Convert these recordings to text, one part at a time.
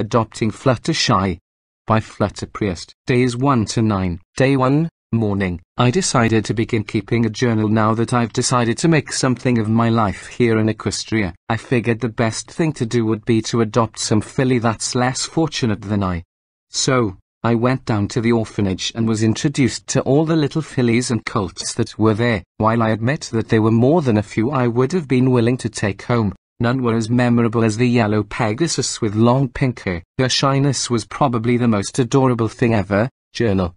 Adopting Fluttershy by Flutterpriest. Days 1 to 9. Day 1, morning. I decided to begin keeping a journal now that I've decided to make something of my life here in Equestria. I figured the best thing to do would be to adopt some filly that's less fortunate than I. So, I went down to the orphanage and was introduced to all the little fillies and colts that were there. While I admit that there were more than a few I would have been willing to take home, none were as memorable as the yellow Pegasus with long pink hair. Her shyness was probably the most adorable thing ever. Journal.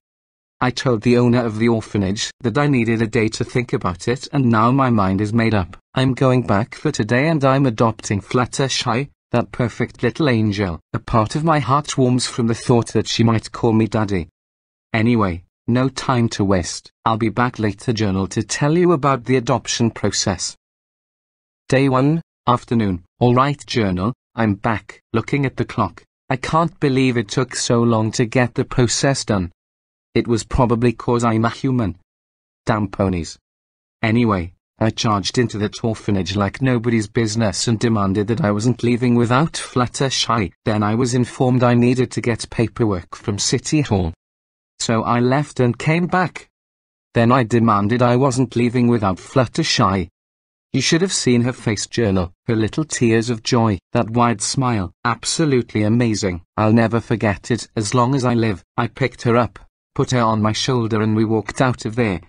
I told the owner of the orphanage that I needed a day to think about it, and now my mind is made up. I'm going back for today and I'm adopting Fluttershy, that perfect little angel. A part of my heart warms from the thought that she might call me Daddy. Anyway, no time to waste. I'll be back later, journal, to tell you about the adoption process. Day 1, afternoon. Alright, journal, I'm back. Looking at the clock, I can't believe it took so long to get the process done. It was probably 'cause I'm a human. Damn ponies. Anyway, I charged into that orphanage like nobody's business and demanded that I wasn't leaving without Fluttershy. Then I was informed I needed to get paperwork from City Hall. So I left and came back. Then I demanded I wasn't leaving without Fluttershy. You should have seen her face, journal. Her little tears of joy, that wide smile. Absolutely amazing. I'll never forget it as long as I live. I picked her up, put her on my shoulder, and we walked out of there.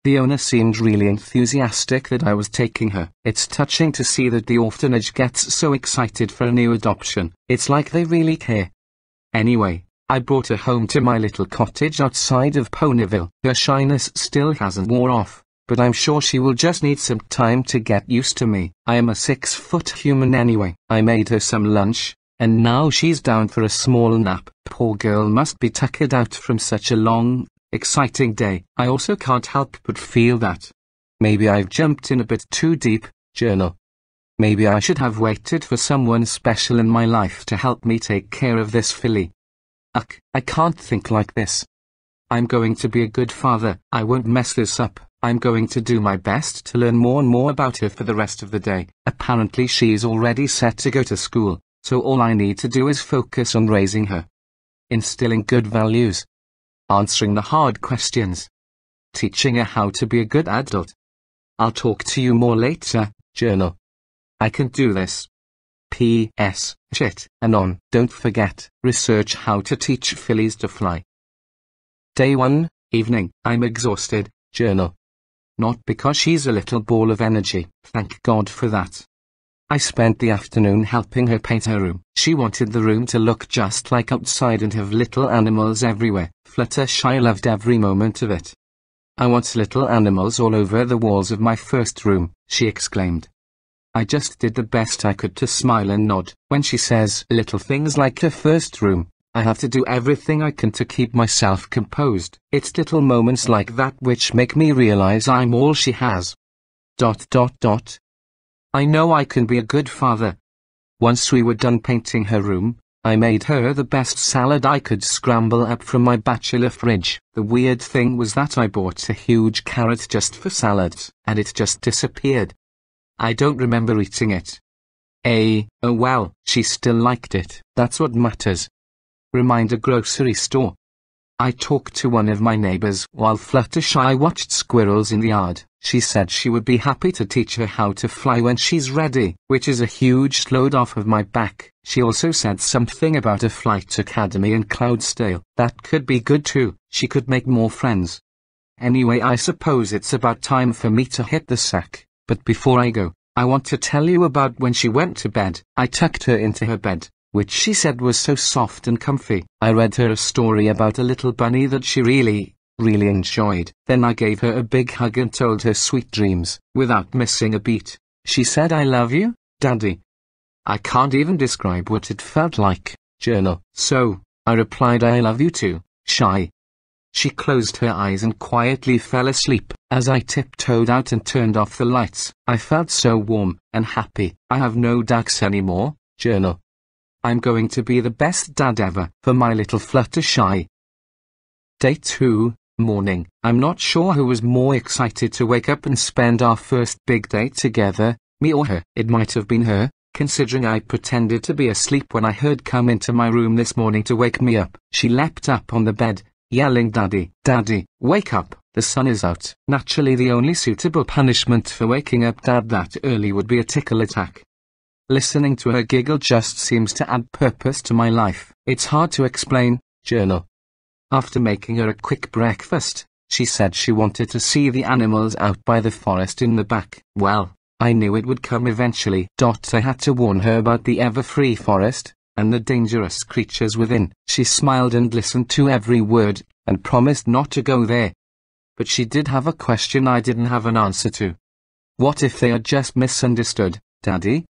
The owner seemed really enthusiastic that I was taking her. It's touching to see that the orphanage gets so excited for a new adoption. It's like they really care. Anyway, I brought her home to my little cottage outside of Ponyville. Her shyness still hasn't wore off, but I'm sure she will just need some time to get used to me. I am a 6-foot human anyway. I made her some lunch, and now she's down for a small nap. Poor girl must be tuckered out from such a long, exciting day. I also can't help but feel that maybe I've jumped in a bit too deep, journal. Maybe I should have waited for someone special in my life to help me take care of this filly. Ugh, I can't think like this. I'm going to be a good father. I won't mess this up. I'm going to do my best to learn more and more about her for the rest of the day. Apparently she's already set to go to school, so all I need to do is focus on raising her, instilling good values, answering the hard questions, teaching her how to be a good adult. I'll talk to you more later, journal. I can do this. P.S. Shit. And on. Don't forget, research how to teach fillies to fly. Day 1, evening. I'm exhausted, journal. Not because she's a little ball of energy, thank God for that. I spent the afternoon helping her paint her room. She wanted the room to look just like outside and have little animals everywhere. Fluttershy loved every moment of it. I want little animals all over the walls of my first room, she exclaimed. I just did the best I could to smile and nod. When she says little things like her first room, I have to do everything I can to keep myself composed. It's little moments like that which make me realize I'm all she has. ... I know I can be a good father. Once we were done painting her room, I made her the best salad I could scramble up from my bachelor fridge. The weird thing was that I bought a huge carrot just for salads, and it just disappeared. I don't remember eating it. Oh well, she still liked it. That's what matters. Reminder: grocery store. I talked to one of my neighbors while Fluttershy watched squirrels in the yard. She said she would be happy to teach her how to fly when she's ready, which is a huge load off of my back. She also said something about a flight academy in Cloudsdale. That could be good too. She could make more friends. Anyway, I suppose it's about time for me to hit the sack. But before I go, I want to tell you about when she went to bed. I tucked her into her bed, which she said was so soft and comfy. I read her a story about a little bunny that she really enjoyed. Then I gave her a big hug and told her sweet dreams, without missing a beat. She said, "I love you, Daddy." I can't even describe what it felt like, journal. So, I replied, "I love you too, Shy." She closed her eyes and quietly fell asleep. As I tiptoed out and turned off the lights, I felt so warm and happy. I have no doubts anymore, journal. I'm going to be the best dad ever for my little Fluttershy. Day 2, morning. I'm not sure who was more excited to wake up and spend our first big day together, me or her. It might have been her, considering I pretended to be asleep when I heard come into my room this morning to wake me up. She leapt up on the bed, yelling, "Daddy, Daddy, wake up, the sun is out." Naturally, the only suitable punishment for waking up Dad that early would be a tickle attack. Listening to her giggle just seems to add purpose to my life. It's hard to explain. Journal. After making her a quick breakfast, she said she wanted to see the animals out by the forest in the back. Well, I knew it would come eventually. I had to warn her about the ever-free forest, and the dangerous creatures within. She smiled and listened to every word, and promised not to go there. But she did have a question I didn't have an answer to. What if they are just misunderstood, Daddy?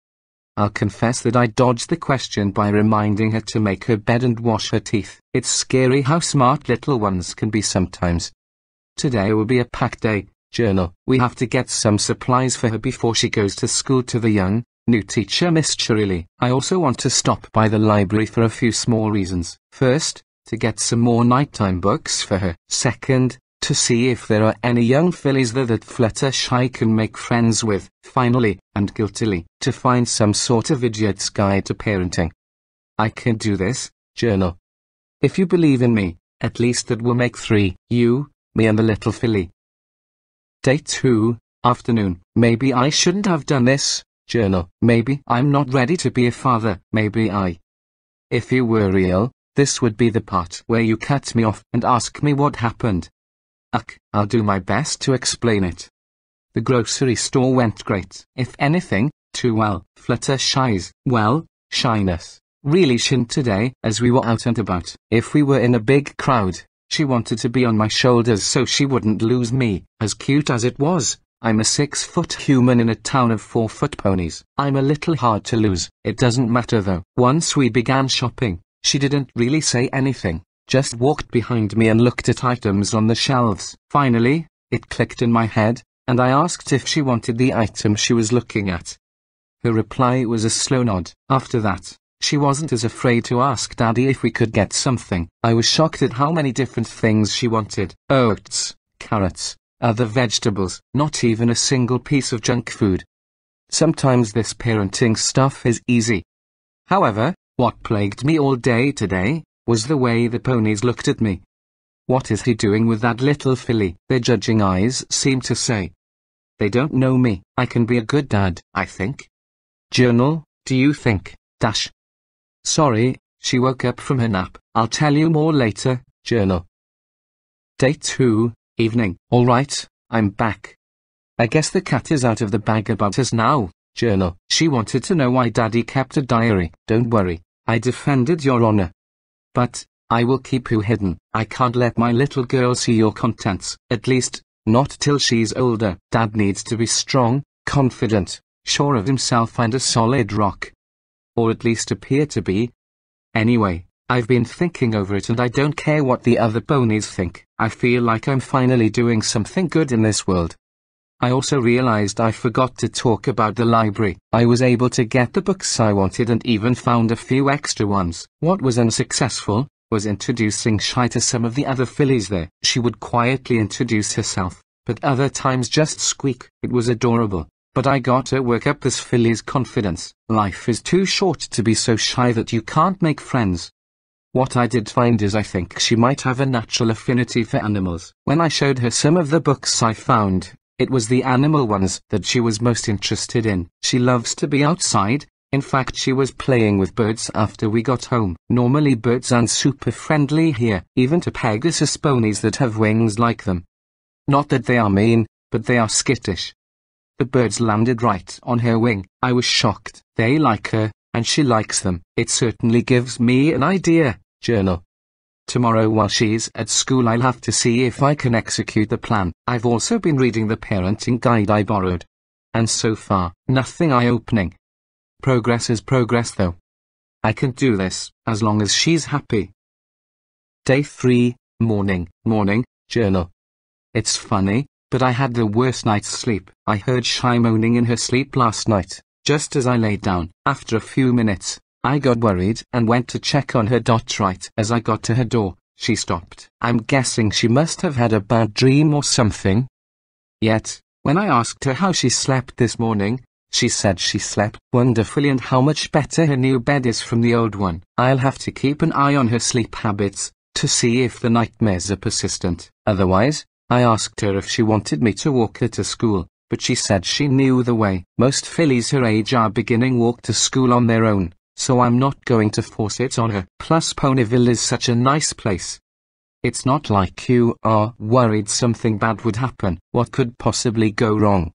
I'll confess that I dodged the question by reminding her to make her bed and wash her teeth. It's scary how smart little ones can be sometimes. Today will be a packed day. Journal. We have to get some supplies for her before she goes to school. To the young, new teacher, Miss Shirley. I also want to stop by the library for a few small reasons. First, to get some more nighttime books for her. Second, to see if there are any young fillies there that Fluttershy can make friends with. Finally, and guiltily, to find some sort of idiot's guide to parenting. I can do this. Journal. If you believe in me, at least that will make 3. You, me and the little filly. Day 2, afternoon. Maybe I shouldn't have done this. Journal. Maybe I'm not ready to be a father. Maybe If you were real, this would be the part where you cut me off and ask me what happened. I'll do my best to explain it. The grocery store went great. If anything, too well. Fluttershy's, shyness really shined today as we were out and about. If we were in a big crowd, she wanted to be on my shoulders so she wouldn't lose me. As cute as it was, I'm a 6-foot human in a town of 4-foot ponies. I'm a little hard to lose. It doesn't matter though. Once we began shopping, she didn't really say anything, just walked behind me and looked at items on the shelves. Finally, it clicked in my head, and I asked if she wanted the item she was looking at. Her reply was a slow nod. After that, she wasn't as afraid to ask Daddy if we could get something. I was shocked at how many different things she wanted. Oats, carrots, other vegetables, not even a single piece of junk food. Sometimes this parenting stuff is easy. However, what plagued me all day today was the way the ponies looked at me. What is he doing with that little filly? Their judging eyes seem to say. They don't know me. I can be a good dad, I think. Journal. Do you think? Sorry, she woke up from her nap. I'll tell you more later. Journal. Day 2, evening. All right, I'm back. I guess the cat is out of the bag about us now. Journal. She wanted to know why Daddy kept a diary. Don't worry, I defended your honor. But I will keep you hidden. I can't let my little girl see your contents. At least, not till she's older. Dad needs to be strong, confident, sure of himself and a solid rock. Or at least appear to be. Anyway, I've been thinking over it and I don't care what the other ponies think. I feel like I'm finally doing something good in this world. I also realized I forgot to talk about the library. I was able to get the books I wanted and even found a few extra ones. What was unsuccessful was introducing Shy to some of the other fillies there. She would quietly introduce herself, but other times just squeak. It was adorable. But I gotta work up this filly's confidence. Life is too short to be so shy that you can't make friends. What I did find is I think she might have a natural affinity for animals. When I showed her some of the books I found, it was the animal ones that she was most interested in. She loves to be outside. In fact, she was playing with birds after we got home. Normally birds aren't super friendly here, even to Pegasus ponies that have wings like them. Not that they are mean, but they are skittish. The birds landed right on her wing. I was shocked. They like her, and she likes them. It certainly gives me an idea. Journal. Tomorrow while she's at school I'll have to see if I can execute the plan. I've also been reading the parenting guide I borrowed. And so far, nothing eye-opening. Progress is progress though. I can do this, as long as she's happy. Day 3, morning. Journal. It's funny, but I had the worst night's sleep. I heard Shy moaning in her sleep last night, just as I laid down. After a few minutes, I got worried and went to check on her. Right as I got to her door, she stopped. I'm guessing she must have had a bad dream or something. Yet, when I asked her how she slept this morning, She said she slept wonderfully and how much better her new bed is from the old one. I'll have to keep an eye on her sleep habits, to see if the nightmares are persistent. Otherwise, I asked her if she wanted me to walk her to school, but she said she knew the way. Most fillies her age are beginning walk to school on their own, so I'm not going to force it on her. Plus Ponyville is such a nice place. It's not like you are worried something bad would happen. What could possibly go wrong?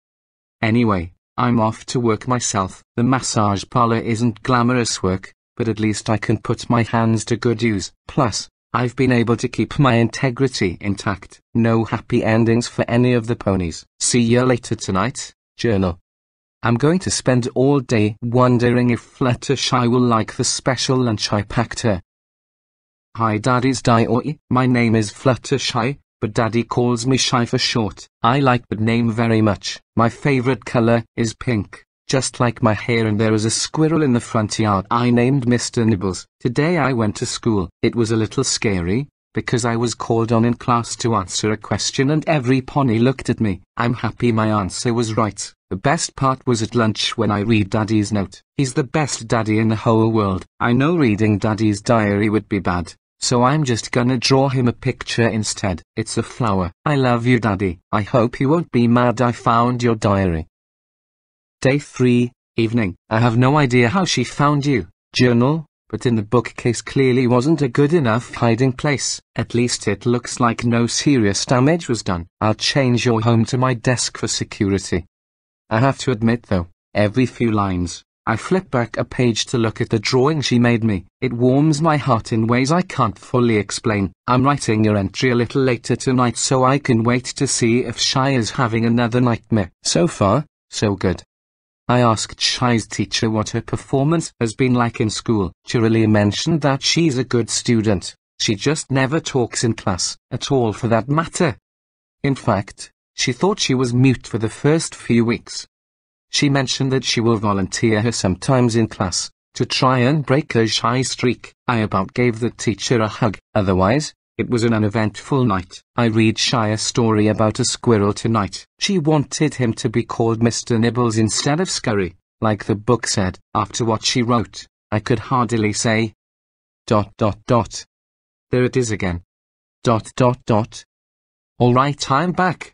Anyway, I'm off to work myself. The massage parlor isn't glamorous work, but at least I can put my hands to good use. Plus, I've been able to keep my integrity intact. No happy endings for any of the ponies. See you later tonight, journal. I'm going to spend all day wondering if Fluttershy will like the special lunch I packed her. Hi Daddy's Diary. My name is Fluttershy, but Daddy calls me Shy for short. I like that name very much. My favorite color is pink, just like my hair, and there was a squirrel in the front yard I named Mr. Nibbles. Today I went to school. It was a little scary, because I was called on in class to answer a question and every pony looked at me. I'm happy my answer was right. The best part was at lunch when I read Daddy's note. He's the best daddy in the whole world. I know reading Daddy's diary would be bad, so I'm just gonna draw him a picture instead. It's a flower. I love you, Daddy. I hope you won't be mad I found your diary. Day 3, evening. I have no idea how she found you, journal, but in the bookcase clearly wasn't a good enough hiding place. At least it looks like no serious damage was done. I'll change your home to my desk for security. I have to admit though, every few lines, I flip back a page to look at the drawing she made me. It warms my heart in ways I can't fully explain. I'm writing your entry a little later tonight so I can wait to see if Shy is having another nightmare. So far, so good. I asked Shy's teacher what her performance has been like in school. She really mentioned that she's a good student. She just never talks in class, at all for that matter. In fact, she thought she was mute for the first few weeks. She mentioned that she will volunteer her sometimes in class, to try and break her shy streak. I about gave the teacher a hug. Otherwise, it was an uneventful night. I read Shy a story about a squirrel tonight. She wanted him to be called Mr. Nibbles instead of Scurry, like the book said. After what she wrote, I could hardly say ... There it is again. ... Alright, I'm back.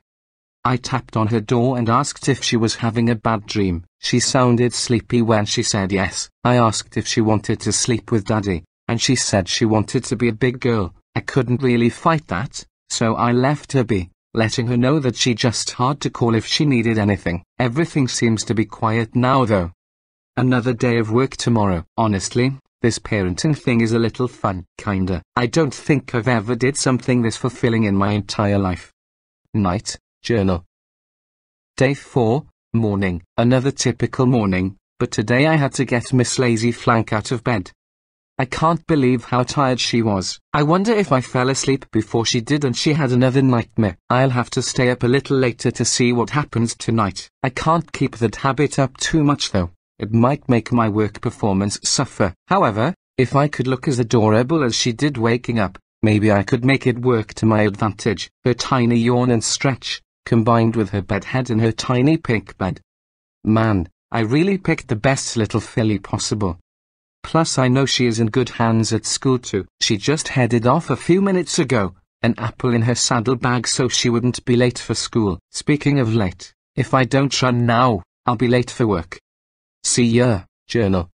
I tapped on her door and asked if she was having a bad dream. She sounded sleepy when she said yes. I asked if she wanted to sleep with Daddy, and she said she wanted to be a big girl. I couldn't really fight that, so I left her be, letting her know that she just had to call if she needed anything. Everything seems to be quiet now though. Another day of work tomorrow. Honestly, this parenting thing is a little fun, kinda. I don't think I've ever did something this fulfilling in my entire life. Night, journal. Day 4, morning. Another typical morning, but today I had to get Miss Lazy Flank out of bed. I can't believe how tired she was. I wonder if I fell asleep before she did and she had another nightmare. I'll have to stay up a little later to see what happens tonight. I can't keep that habit up too much though. It might make my work performance suffer. However, if I could look as adorable as she did waking up, maybe I could make it work to my advantage. Her tiny yawn and stretch, combined with her bed head and her tiny pink bed. Man, I really picked the best little filly possible. Plus I know she is in good hands at school too. She just headed off a few minutes ago, an apple in her saddlebag so she wouldn't be late for school. Speaking of late, if I don't run now, I'll be late for work. See ya, journal.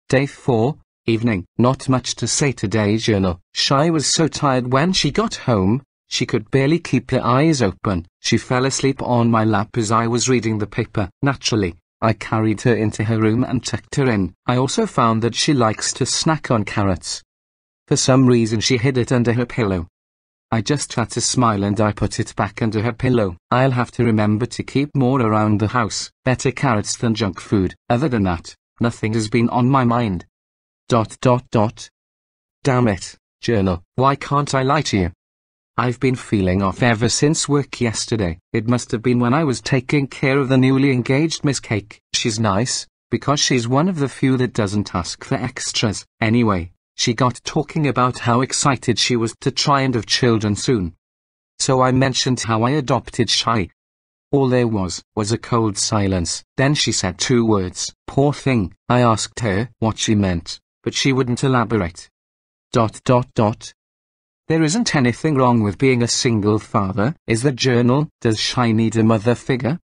Day 4, evening. Not much to say today, journal. Shy was so tired when she got home, she could barely keep her eyes open. She fell asleep on my lap as I was reading the paper. Naturally, I carried her into her room and tucked her in. I also found that she likes to snack on carrots. For some reason she hid it under her pillow. I just had to smile and I put it back under her pillow. I'll have to remember to keep more around the house. Better carrots than junk food. Other than that, nothing has been on my mind. Damn it, journal. Why can't I lie to you? I've been feeling off ever since work yesterday. It must have been when I was taking care of the newly engaged Miss Cake. She's nice, because she's one of the few that doesn't ask for extras. Anyway, she got talking about how excited she was to try and have children soon. So I mentioned how I adopted Shy. All there was a cold silence. Then she said 2 words. Poor thing. I asked her what she meant, but she wouldn't elaborate. ... There isn't anything wrong with being a single father, is the journal. Does Shy need a mother figure?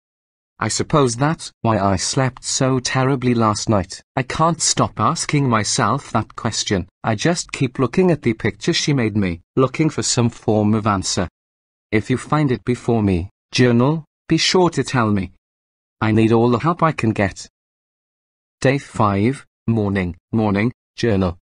I suppose that's why I slept so terribly last night. I can't stop asking myself that question. I just keep looking at the picture she made me, looking for some form of answer. If you find it before me, journal, be sure to tell me. I need all the help I can get. Day 5, morning, journal.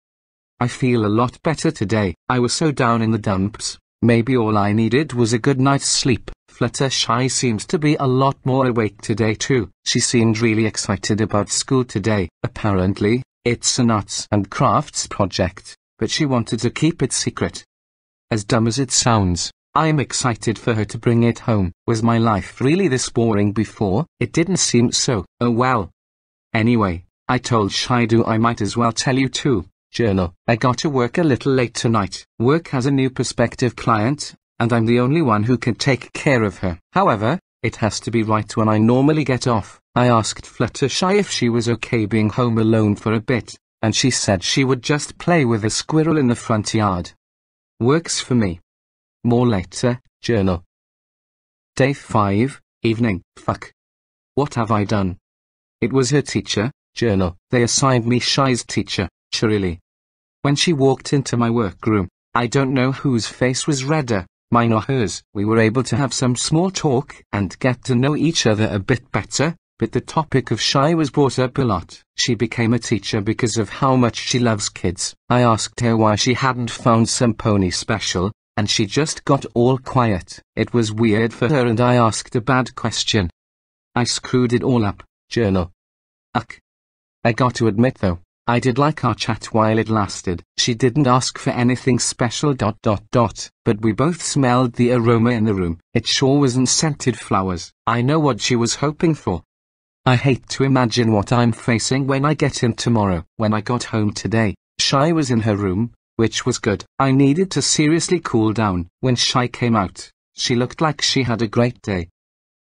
I feel a lot better today. I was so down in the dumps. Maybe all I needed was a good night's sleep. Fluttershy seems to be a lot more awake today too. She seemed really excited about school today. Apparently, it's an arts and crafts project, but she wanted to keep it secret. As dumb as it sounds, I'm excited for her to bring it home. Was my life really this boring before? It didn't seem so. Oh well. Anyway, I told Shidu I might as well tell you too. Journal. I got to work a little late tonight. Work has a new prospective client, and I'm the only one who can take care of her. However, it has to be right when I normally get off. I asked Fluttershy if she was okay being home alone for a bit, and she said she would just play with a squirrel in the front yard. Works for me. More later, journal. Day 5, evening. Fuck. What have I done? It was her teacher, journal. They assigned me Shy's teacher, Chirili. When she walked into my workroom, I don't know whose face was redder, mine or hers. We were able to have some small talk and get to know each other a bit better, but the topic of Shy was brought up a lot. She became a teacher because of how much she loves kids. I asked her why she hadn't found some pony special, and she just got all quiet. It was weird for her and I asked a bad question. I screwed it all up, journal. Uck. I got to admit though, I did like our chat while it lasted. She didn't ask for anything special ... but we both smelled the aroma in the room. It sure wasn't scented flowers. I know what she was hoping for. I hate to imagine what I'm facing when I get in tomorrow. When I got home today, Shy was in her room, which was good. I needed to seriously cool down. When Shy came out, she looked like she had a great day.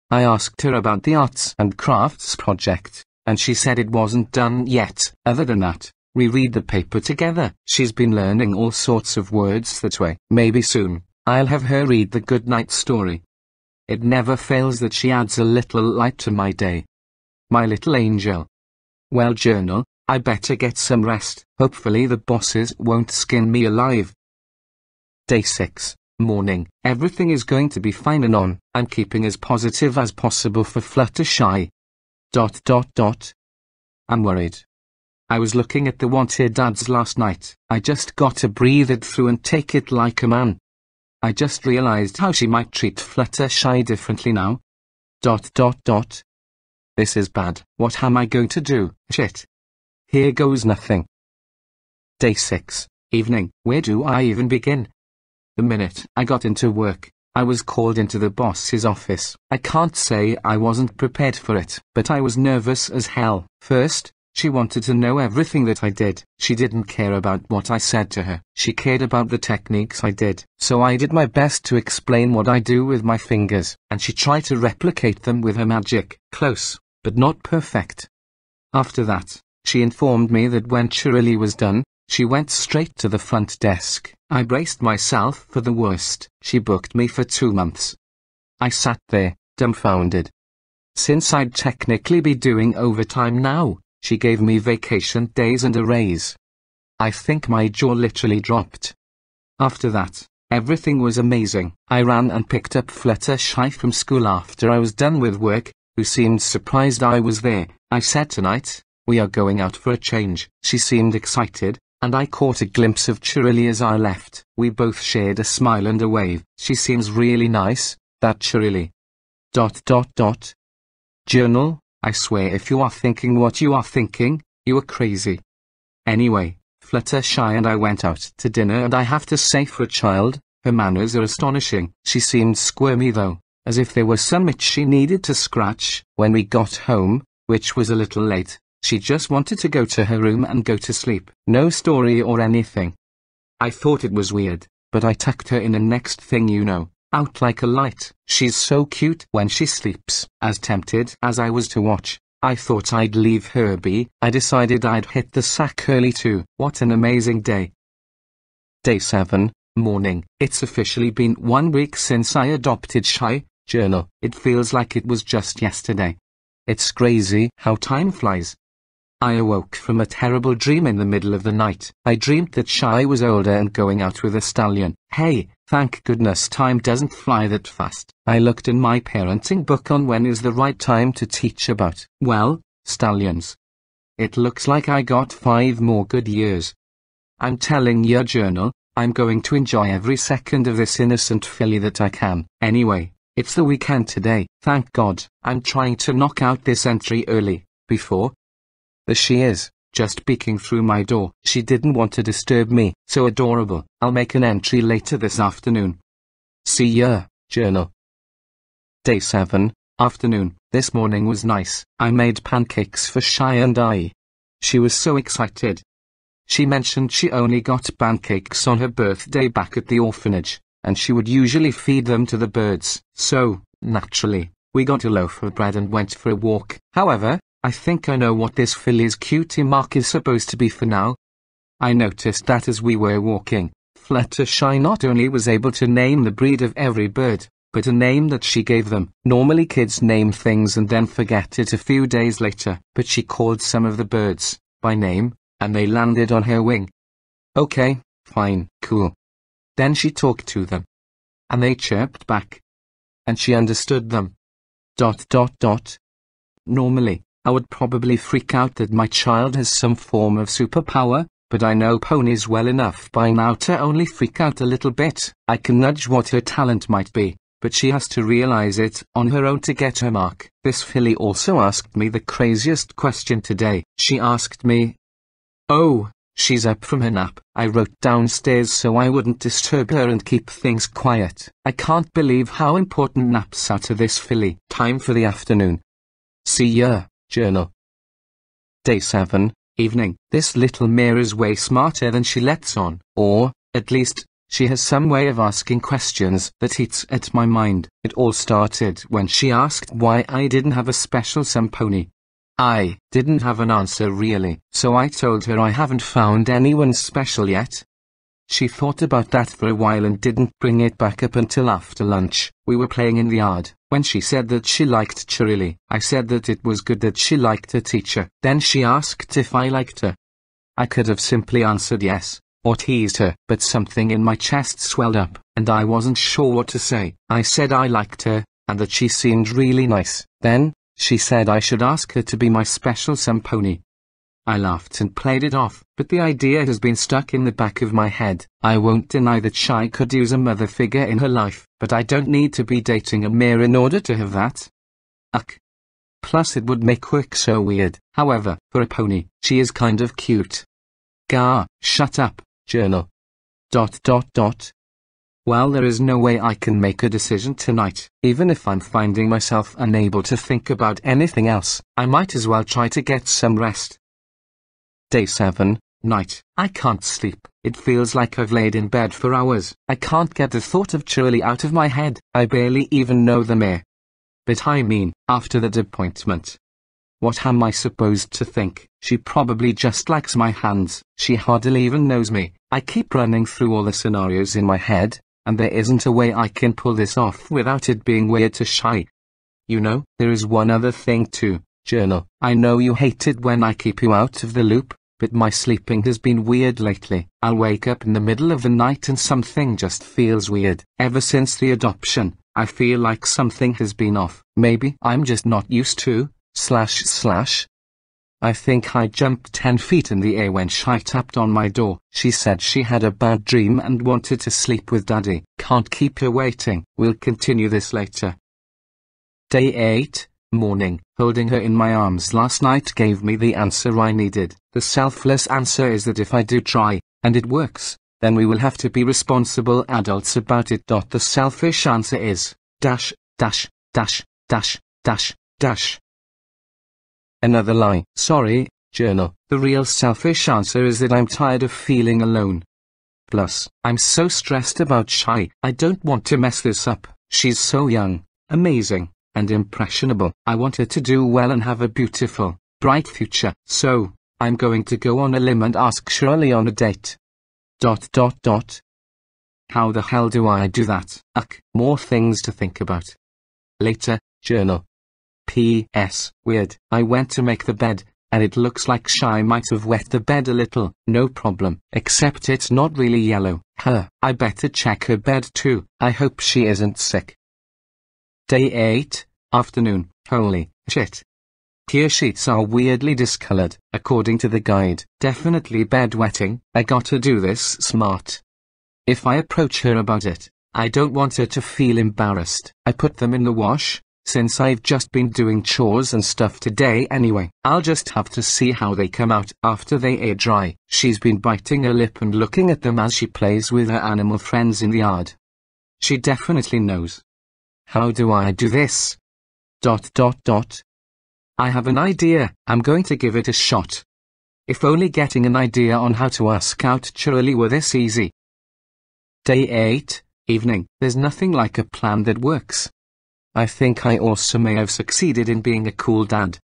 I asked her about the arts and crafts project, and she said it wasn't done yet. Other than that, we read the paper together. She's been learning all sorts of words that way. Maybe soon, I'll have her read the goodnight story. It never fails that she adds a little light to my day. My little angel. Well, journal, I better get some rest. Hopefully the bosses won't skin me alive. Day 6, morning. Everything is going to be fine and on. I'm keeping as positive as possible for Fluttershy. ... I'm worried. I was looking at the wanted ads last night. I just got to breathe it through and take it like a man. I just realized how she might treat Fluttershy differently now. ... This is bad. What am I going to do? Shit. Here goes nothing. Day 6, evening. Where do I even begin? The minute I got into work, I was called into the boss's office. I can't say I wasn't prepared for it, but I was nervous as hell. First, she wanted to know everything that I did. She didn't care about what I said to her. She cared about the techniques I did. So I did my best to explain what I do with my fingers, and she tried to replicate them with her magic. Close, but not perfect. After that, she informed me that when Chirili was done, she went straight to the front desk. I braced myself for the worst. She booked me for 2 months. I sat there, dumbfounded. Since I'd technically be doing overtime now, she gave me vacation days and a raise. I think my jaw literally dropped. After that, everything was amazing. I ran and picked up Fluttershy from school after I was done with work, who seemed surprised I was there. I said tonight, we are going out for a change. She seemed excited, and I caught a glimpse of Chirili as I left. We both shared a smile and a wave. She seems really nice, that Chirili. ... Journal, I swear if you are thinking what you are thinking, you are crazy. Anyway, Fluttershy and I went out to dinner and I have to say for a child, her manners are astonishing. She seemed squirmy though, as if there was some itch she needed to scratch. When we got home, which was a little late, she just wanted to go to her room and go to sleep. No story or anything. I thought it was weird, but I tucked her in and next thing you know, Out like a light. She's so cute when she sleeps. As tempted as I was to watch, I thought I'd leave her be. I decided I'd hit the sack early too. What an amazing day. Day 7, morning. It's officially been 1 week since I adopted Shy. Journal. It feels like it was just yesterday. It's crazy how time flies. I awoke from a terrible dream in the middle of the night. I dreamed that Shy was older and going out with a stallion. Hey, thank goodness time doesn't fly that fast. I looked in my parenting book on when is the right time to teach about, well, stallions. It looks like I got 5 more good years. I'm telling ya, journal, I'm going to enjoy every second of this innocent filly that I can. Anyway, it's the weekend today, thank God. I'm trying to knock out this entry early, before there she is, just peeking through my door. She didn't want to disturb me. So adorable. I'll make an entry later this afternoon. See ya, journal. Day 7, afternoon. This morning was nice. I made pancakes for Shy and I. She was so excited. She mentioned she only got pancakes on her birthday back at the orphanage, and she would usually feed them to the birds. So, naturally, we got a loaf of bread and went for a walk. However, I think I know what this filly's cutie mark is supposed to be for now. I noticed that as we were walking, Fluttershy not only was able to name the breed of every bird, but a name that she gave them. Normally kids name things and then forget it a few days later, but she called some of the birds by name, and they landed on her wing. Okay, fine, cool. Then she talked to them, and they chirped back, and she understood them. ... Normally, I would probably freak out that my child has some form of superpower, but I know ponies well enough by now to only freak out a little bit. I can nudge what her talent might be, but she has to realize it on her own to get her mark. This filly also asked me the craziest question today. She asked me, oh, she's up from her nap. I wrote downstairs so I wouldn't disturb her and keep things quiet. I can't believe how important naps are to this filly. Time for the afternoon. See ya, journal. Day 7, evening. This little mare is way smarter than she lets on. Or, at least, she has some way of asking questions that eats at my mind. It all started when she asked why I didn't have a special some pony. I didn't have an answer really, so I told her I haven't found anyone special yet. She thought about that for a while and didn't bring it back up until after lunch. We were playing in the yard, when she said that she liked Chirili. I said that it was good that she liked her teacher. Then she asked if I liked her. I could have simply answered yes, or teased her, but something in my chest swelled up, and I wasn't sure what to say. I said I liked her, and that she seemed really nice. Then, she said I should ask her to be my special some pony. I laughed and played it off, but the idea has been stuck in the back of my head. I won't deny that Shy could use a mother figure in her life, but I don't need to be dating a mare in order to have that. Ugh. Plus it would make work so weird. However, for a pony, she is kind of cute. Gah, shut up, journal. ... Well, there is no way I can make a decision tonight. Even if I'm finding myself unable to think about anything else, I might as well try to get some rest. Day 7, night. I can't sleep. It feels like I've laid in bed for hours. I can't get the thought of Chirili out of my head. I barely even know the mare. But I mean, after that appointment, what am I supposed to think? She probably just likes my hands. She hardly even knows me. I keep running through all the scenarios in my head, and there isn't a way I can pull this off without it being weird to Shy. You know, there is one other thing too, journal. I know you hate it when I keep you out of the loop, but my sleeping has been weird lately. I'll wake up in the middle of the night and something just feels weird. Ever since the adoption, I feel like something has been off. Maybe I'm just not used to, // I think I jumped 10 feet in the air when Shy tapped on my door. She said she had a bad dream and wanted to sleep with Daddy. Can't keep her waiting. We'll continue this later. Day 8, morning. Holding her in my arms last night gave me the answer I needed. The selfless answer is that if I do try, and it works, then we will have to be responsible adults about it. The selfish answer is, .. Another lie. Sorry, journal. The real selfish answer is that I'm tired of feeling alone. Plus, I'm so stressed about Shy. I don't want to mess this up. She's so young, amazing, and impressionable. I want her to do well and have a beautiful, bright future. So, I'm going to go on a limb and ask Shirley on a date. ... How the hell do I do that? More things to think about. Later, journal. P.S. Weird. I went to make the bed, and it looks like Shy might have wet the bed a little. No problem. Except it's not really yellow. I better check her bed too. I hope she isn't sick. Day 8, afternoon. Holy shit. Here sheets are weirdly discolored, according to the guide. Definitely bedwetting. I gotta do this smart. If I approach her about it, I don't want her to feel embarrassed. I put them in the wash, since I've just been doing chores and stuff today anyway. I'll just have to see how they come out after they air dry. She's been biting her lip and looking at them as she plays with her animal friends in the yard. She definitely knows. How do I do this? ... I have an idea. I'm going to give it a shot. If only getting an idea on how to ask out Shirley were this easy. Day 8, evening. There's nothing like a plan that works. I think I also may have succeeded in being a cool dad.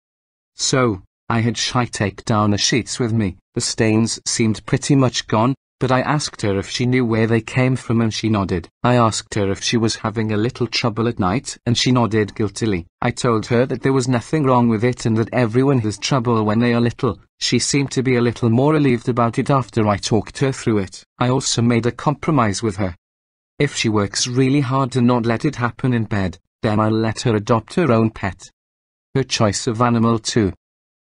So, I had Shy take down the sheets with me. The stains seemed pretty much gone, but I asked her if she knew where they came from and she nodded. I asked her if she was having a little trouble at night and she nodded guiltily. I told her that there was nothing wrong with it and that everyone has trouble when they are little. She seemed to be a little more relieved about it after I talked her through it. I also made a compromise with her. If she works really hard to not let it happen in bed, then I'll let her adopt her own pet. Her choice of animal too.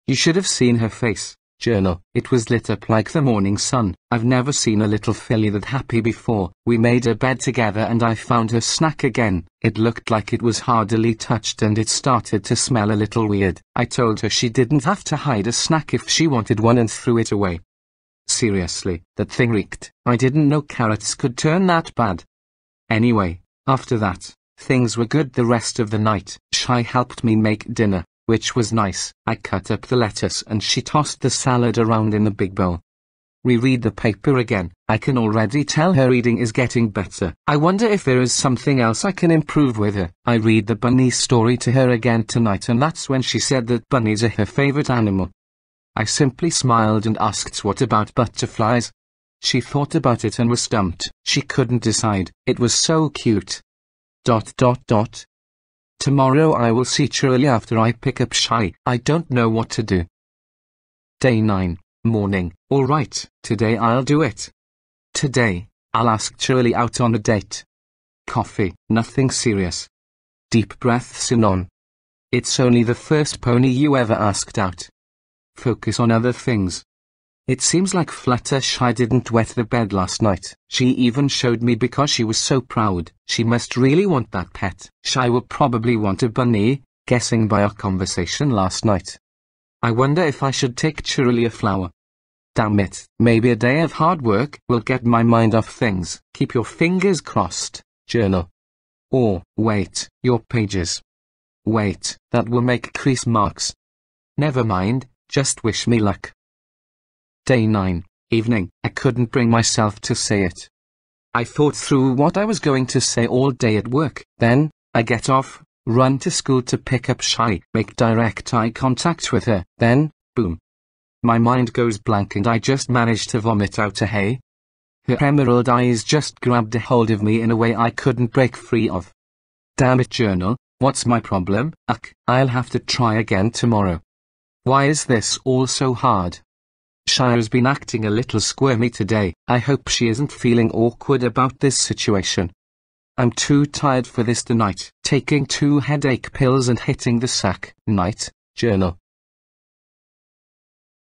You should have seen her face. Journal. It was lit up like the morning sun. I've never seen a little filly that happy before. We made her bed together and I found her snack again. It looked like it was hardly touched and it started to smell a little weird. I told her she didn't have to hide a snack if she wanted one and threw it away. Seriously, that thing reeked. I didn't know carrots could turn that bad. Anyway, after that, things were good the rest of the night. Shy helped me make dinner, which was nice. I cut up the lettuce and she tossed the salad around in the big bowl. Reread the paper again. I can already tell her reading is getting better. I wonder if there is something else I can improve with her. I read the bunny story to her again tonight and that's when she said that bunnies are her favorite animal. I simply smiled and asked what about butterflies. She thought about it and was stumped. She couldn't decide. It was so cute. ... Tomorrow I will see Shirley after I pick up Shy. I don't know what to do. Day 9, morning. Alright, today I'll do it. Today, I'll ask Shirley out on a date. Coffee, nothing serious. Deep breaths in on. It's only the first pony you ever asked out. Focus on other things. It seems like Fluttershy didn't wet the bed last night. She even showed me because she was so proud. She must really want that pet. Shy will probably want a bunny, guessing by our conversation last night. I wonder if I should take Shirley a flower. Damn it, maybe a day of hard work will get my mind off things. Keep your fingers crossed, journal. Or, wait, your pages. Wait, that will make crease marks. Never mind, just wish me luck. Day 9, evening. I couldn't bring myself to say it. I thought through what I was going to say all day at work. Then, I get off, run to school to pick up Shy, make direct eye contact with her. Then, boom. My mind goes blank and I just managed to vomit out a hey. Her emerald eyes just grabbed a hold of me in a way I couldn't break free of. Damn it, journal, what's my problem? I'll have to try again tomorrow. Why is this all so hard? Shy has been acting a little squirmy today. I hope she isn't feeling awkward about this situation. I'm too tired for this tonight. Taking 2 headache pills and hitting the sack. Night, journal.